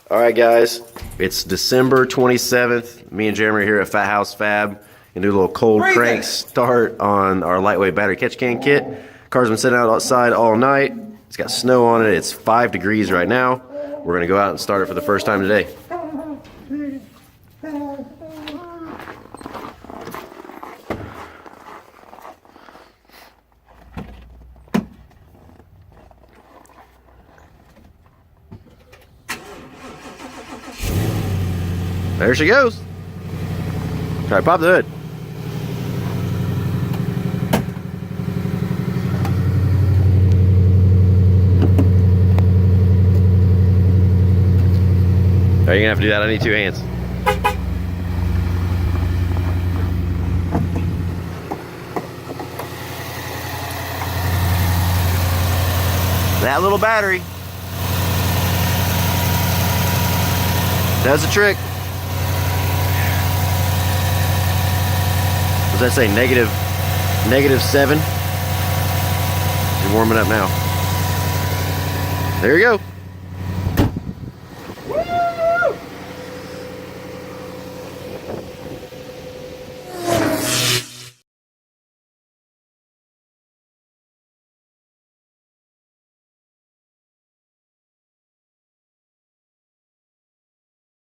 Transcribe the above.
All right, guys, it's December 27th. Me and Jeremy are here at Fathouse Fab and do a little cold crank start on our lightweight battery catch can kit. Car's been sitting outside all night. It's got snow on it. It's 5 degrees right now. We're gonna go out and start it for the first time today. There she goes. Try to pop the hood. Are you gonna have to do that? I need 2 hands. That little battery does the trick. What does that say? -7. You're warming up now. There you go.